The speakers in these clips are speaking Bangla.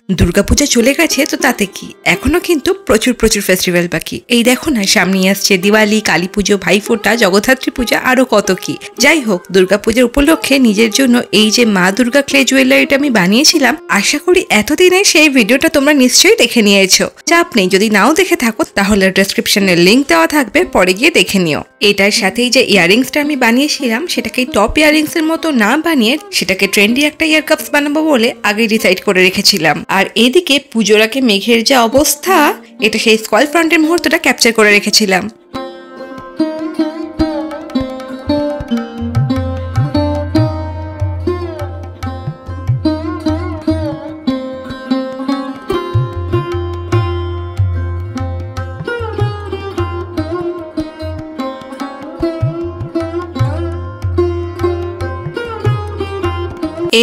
দুর্গাপূজা চলে গেছে তো তাতে কি, এখনো কিন্তু প্রচুর প্রচুর ফেস্টিভ্যাল বাকি। এই দেখো না, সামনে আসছে দিওয়ালি, কালী পুজো, ভাইফোঁটা, জগদ্ধাত্রী পূজা, আরো কত কি। যাই হোক, দুর্গাপূজার উপলক্ষে নিজের জন্য এই যে মা দুর্গা ক্লে জুয়েলারিটা আমি বানিয়েছিলাম, আশা করি এতদিনে সেই ভিডিওটা তোমরা নিশ্চয়ই দেখে নিয়েছো। চাপ নেই, যদি নাও দেখে থাকো তাহলে ডেসক্রিপশনের লিঙ্ক দেওয়া থাকবে, পরে গিয়ে দেখে নিও। এটার সাথেই যে ইয়াররিংসটা আমি বানিয়েছিলাম সেটাকে টপ ইয়াররিংস এর মতো না বানিয়ে সেটাকে ট্রেন্ডি একটা ইয়ার কাপস বানাবো বলে আগে ডিসাইড করে রেখেছিলাম। আর এদিকে পুজোর আগে মেঘের যে অবস্থা, এটা সেই স্কল ফ্রন্টের মুহূর্তটা ক্যাপচার করে রেখেছিলাম।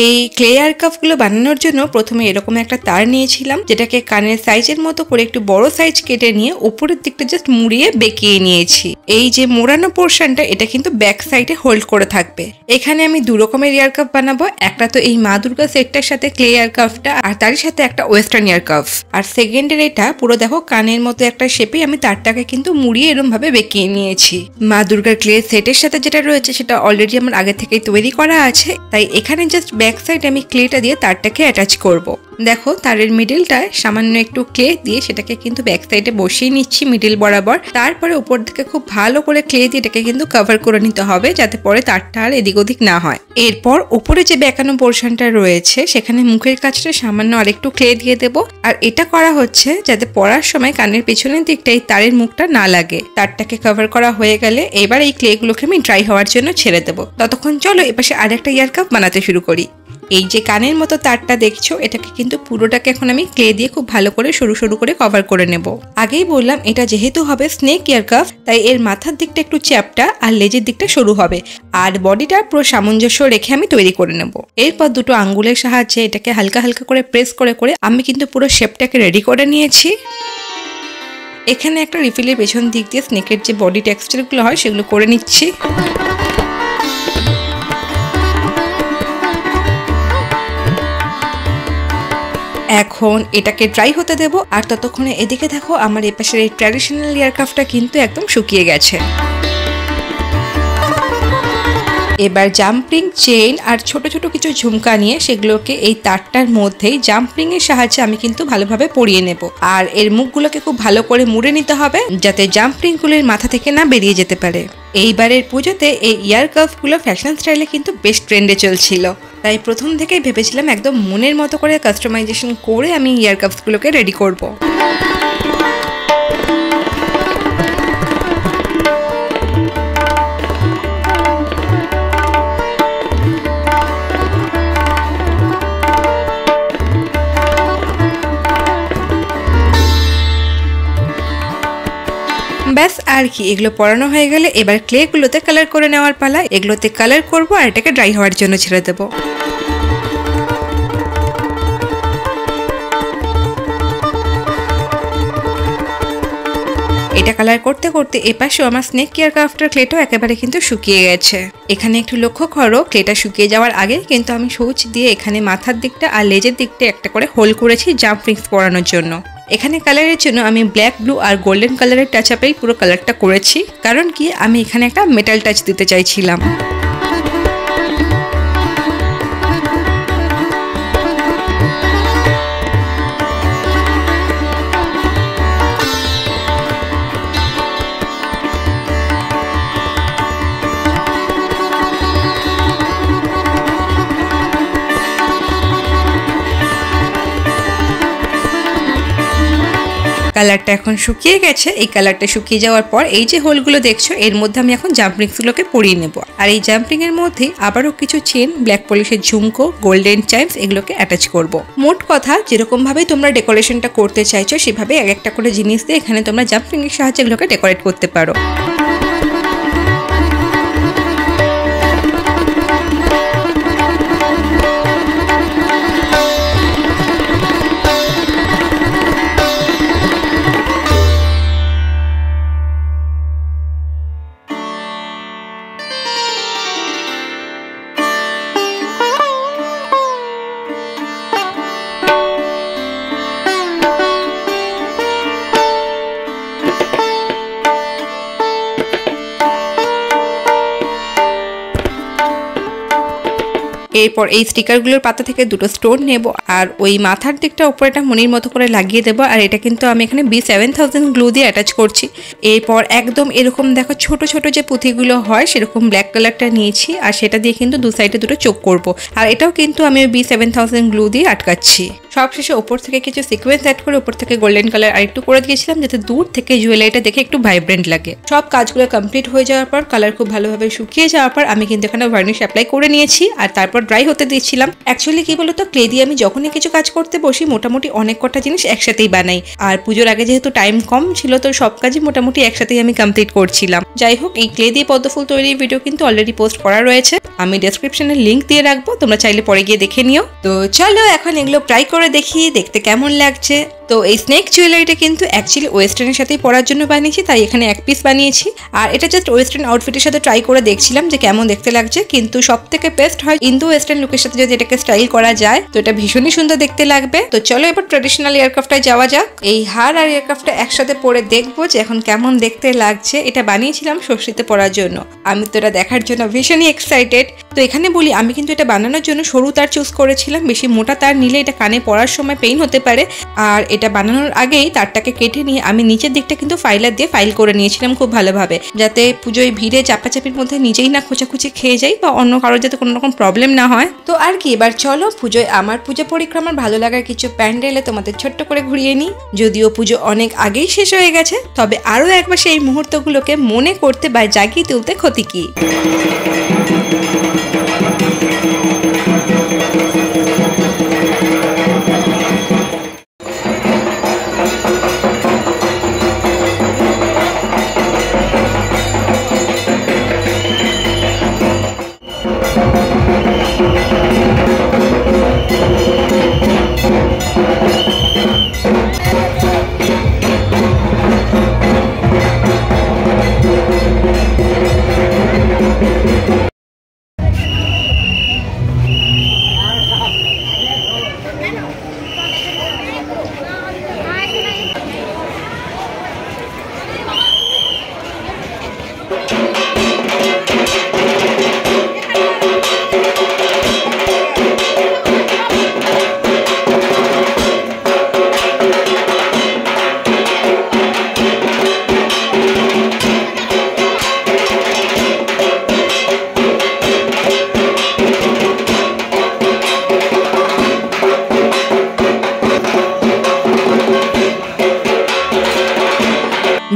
এই ক্লে আর্ট কাপগুলো বানানোর জন্য প্রথমে এরকম একটা তার নিয়েছিলাম, যেটাকে কানের সাইজের মতো করে একটু বড় সাইজ কেটে নিয়ে উপরের দিকটা জাস্ট মুড়িয়ে বেঁকিয়ে নিয়েছি। এই যে মোড়ানো পোর্শনটা, এটা কিন্তু ব্যাক সাইডে হোল্ড করে থাকবে। এখানে আমি দু রকমের ইয়ার কাপ বানাবো, একটা তো এই মা দুর্গা সেটটার সাথে ক্লে ইয়ার কাপটা, আর তারই সাথে একটা ওয়েস্টার্ন ইয়ার কাপ। আর সেকেন্ডের এটা পুরো দেখো কানের মতো একটা শেপে আমি তারটাকে কিন্তু মুড়িয়ে এরকম ভাবে বেঁকিয়ে নিয়েছি। মা দুর্গার ক্লে সেটের সাথে যেটা রয়েছে সেটা অলরেডি আমার আগে থেকেই তৈরি করা আছে, তাই এখানে জাস্ট ব্যাক সাইড আমি ক্লেটা দিয়ে তারটাকে অ্যাটাচ করব। দেখো, তারের মিডিলটায় সামান্য একটু ক্লে দিয়ে সেটাকে কিন্তু ব্যাক সাইডে বসিয়ে নিচ্ছি মিডিল বরাবর। তারপরে উপর দিকে খুব ভালো করে ক্লে দিয়ে এটাকে কিন্তু কভার করে নিতে হবে, যাতে পরে তারটা আর এদিক ওদিক না হয়। এরপর উপরে যে বেঁকানো পোর্শনটা রয়েছে সেখানে মুখের কাছটা সামান্য আরেকটু ক্লে দিয়ে দেব। আর এটা করা হচ্ছে যাতে পরার সময় কানের পেছনের দিকটা এই তারের মুখটা না লাগে। তারটাকে কভার করা হয়ে গেলে এবার এই ক্লে গুলোকে আমি ড্রাই হওয়ার জন্য ছেড়ে দেবো। ততক্ষণ চলো এপাশে আরেকটা ইয়ার কাপ বানাতে শুরু করি। এই যে কানের মতো তারটা দেখছো, এটাকে কিন্তু পুরোটাকে এখন আমি ক্লে দিয়ে খুব ভালো করে সরু সরু করে কভার করে নেব। আগেই বললাম এটা যেহেতু হবে স্নেক ইয়ার কাপ, তাই এর মাথার দিকটা একটু চ্যাপ্টা আর লেজের দিকটা সরু হবে, আর বডিটা পুরো সামঞ্জস্য রেখে আমি তৈরি করে নেব। এরপর দুটো আঙ্গুলের সাহায্যে এটাকে হালকা হালকা করে প্রেস করে করে আমি কিন্তু পুরো শেপটাকে রেডি করে নিয়েছি। এখানে একটা রিফিলের পেছন দিক দিয়ে স্নেকের যে বডি টেক্সচারগুলো হয় সেগুলো করে নিচ্ছি। এখন এটাকে ড্রাই হতে দেব, আর ততক্ষণে এদিকে দেখো আমার এই পাশের এই ট্র্যাডিশনাল ইয়ার কাপটা কিন্তু একদম শুকিয়ে গেছে। এবার জাম্পিং চেইন আর ছোট ছোট কিছু ঝুমকা নিয়ে সেগুলোকে এই তারটার মধ্যেই জাম্পিং এর সাহায্যে আমি কিন্তু ভালোভাবে পরিয়ে নেব। আর এর মুখগুলোকে খুব ভালো করে মুড়ে নিতে হবে, যাতে জাম্পিং গুলোর মাথা থেকে না বেরিয়ে যেতে পারে। এইবারের পুজোতে এই ইয়ার কাপগুলো ফ্যাশন স্টাইলে কিন্তু বেশ ট্রেন্ডে চলছিল, তাই প্রথম থেকেই ভেবেছিলাম একদম মনের মতো করে কাস্টমাইজেশন করে আমি ইয়ার কাপসগুলোকে রেডি করব। ব্যাস আর কি, এগুলো পরানো হয়ে গেলে এবার ক্লে গুলোতে কালার করে নেওয়ার পালা। এগুলোতে কালার করব আর এটাকে ড্রাই হওয়ার জন্য ছেড়ে দেবো। এটা কালার করতে করতে এপাশেও আমার স্নেক ইয়ার কাপটার ক্লেটাও একেবারে কিন্তু শুকিয়ে গেছে। এখানে একটু লক্ষ্য করো, ক্লেটা শুকিয়ে যাওয়ার আগে কিন্তু আমি সূচ দিয়ে এখানে মাথার দিকটা আর লেজের দিকটা একটা করে হোল করেছি জাম্প রিংস পরানোর জন্য। এখানে কালারের জন্য আমি ব্ল্যাক, ব্লু আর গোল্ডেন কালারের টাচ আপেই পুরো কালারটা করেছি, কারণ কি আমি এখানে একটা মেটাল টাচ দিতে চাইছিলাম। কালারটা এখন শুকিয়ে গেছে। এই কালারটা শুকিয়ে যাওয়ার পর এই যে হোলগুলো দেখছো, এর মধ্যে আমি এখন জাম্পিংসগুলোকে পরিয়ে নেব। আর এই জাম্পিং এর মধ্যে আবারও কিছু চেন, ব্ল্যাক পলিশের ঝুমকো, গোল্ডেন চাইমস এগুলোকে অ্যাটাচ করব। মোট কথা, যেরকম ভাবে তোমরা ডেকোরেশনটা করতে চাইছো সেভাবে এক একটা করে জিনিস দিয়ে এখানে তোমরা জাম্পিং এর সাহায্যে এগুলোকে ডেকোরেট করতে পারো। এরপর এই স্টিকারগুলোর পাতা থেকে দুটো স্টোন নেব আর ওই মাথার দিকটা উপরে একটা মনির মতো করে লাগিয়ে দেবো। আর এটা কিন্তু আমি এখানে B7000 গ্লু দিয়ে অ্যাটাচ করছি। এরপর একদম এরকম দেখো ছোট ছোট যে পুঁথিগুলো হয় সেরকম ব্ল্যাক কালারটা নিয়েছি আর সেটা দিয়ে কিন্তু দু সাইডে দুটো চোখ করব। আর এটাও কিন্তু আমি B7000 গ্লু দিয়ে আটকাচ্ছি। সবশেষে ওপর থেকে কিছু সিকোয়েন্স অ্যাড করে উপর থেকে গোল্ডেন কালার আরেকটু করে দিয়েছিলাম যাতে দূর থেকে জুয়েলারিটা দেখে একটু ভাইব্রেন্ট লাগে। সব কাজগুলো কমপ্লিট হয়ে যাওয়ার পর কালার খুব ভালোভাবে শুকিয়ে যাওয়ার পর আমি কিন্তু এখানে ভার্নিশ অ্যাপ্লাই করে নিয়েছি আর তারপর ড্রাই হতে দিয়েছিলাম। অ্যাকচুয়ালি কি বলতো, ক্লে দিয়ে আমি যখনই কিছু কাজ করতে বসি মোটামুটি অনেক কটা জিনিস একসাথেই বানাই। আর পুজোর আগে যেহেতু টাইম কম ছিল তো সব কাজই মোটামুটি একসাথেই আমি কমপ্লিট করছিলাম। যাই হোক, এই ক্লে দিয়ে পদ্মফুল তৈরির ভিডিও কিন্তু অলরেডি পোস্ট করা রয়েছে, আমি ডেসক্রিপশনে লিঙ্ক দিয়ে রাখবো, তোমরা চাইলে পরে গিয়ে দেখে নিও। তো চলো এখন এগুলো ট্রাই করে দেখি দেখতে কেমন লাগছে। তো এই স্নেক জুয়েলারিটা কিন্তু অ্যাকচুয়ালি ওয়েস্টার্নের সাথেই পরার জন্য বানিয়েছি, তাই এখানে এক পিস বানিয়েছি। আর এটা জাস্ট ওয়েস্টার্ন আউটফিটের সাথে ট্রাই করে দেখছিলাম যে কেমন দেখতে লাগছে, কিন্তু সব থেকে বেস্ট হয় ইন্দো ওয়েস্টার্ন লুকের সাথে যদি এটাকে স্টাইল করা যায় তো এটা ভীষণই সুন্দর দেখতে লাগবে। তো চলো এবার ট্রেডিশনাল এয়ারক্রাফটটায় যাওয়া যাক। এই হার আর এয়ারক্রাফটটা একসাথে পরে দেখবো যে এখন কেমন দেখতে লাগছে। এটা বানিয়েছিলাম ষষ্ঠীতে পরার জন্য, আমি তো এটা দেখার জন্য ভীষণই এক্সাইটেড। তো এখানে বলি আমি কিন্তু এটা বানানোর জন্য সরু তার চুজ করেছিলাম, বেশি মোটা তার নিলে এটা কানে পরার সময় পেইন হতে পারে। আর এটা বানানোর আগেই তারটাকে কেটে নিয়ে আমি নিচের দিকটা কিন্তু ফাইলার দিয়ে ফাইল করে নিয়েছিলাম খুব ভালোভাবে, যাতে পুজোয় ভিড়ে চাপাচাপির মধ্যে নিজেই না খোঁচাখুচি খেয়ে যাই বা অন্য কারোর যাতে কোনো রকম প্রবলেম না হয়। তো আর কি, এবার চলো পুজোয় আমার পূজা পরিক্রমার ভালো লাগার কিছু প্যান্ডেলে তোমাদের ছোট্ট করে ঘুরিয়ে নিই। যদিও পুজো অনেক আগেই শেষ হয়ে গেছে, তবে আরও একবার সেই মুহূর্তগুলোকে মনে করতে বা জাগিয়ে তুলতে ক্ষতি কি।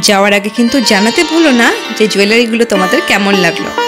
যাওয়ার আগে কিন্তু জানাতে ভুলো না যে জুয়েলারিগুলো তোমাদের কেমন লাগলো।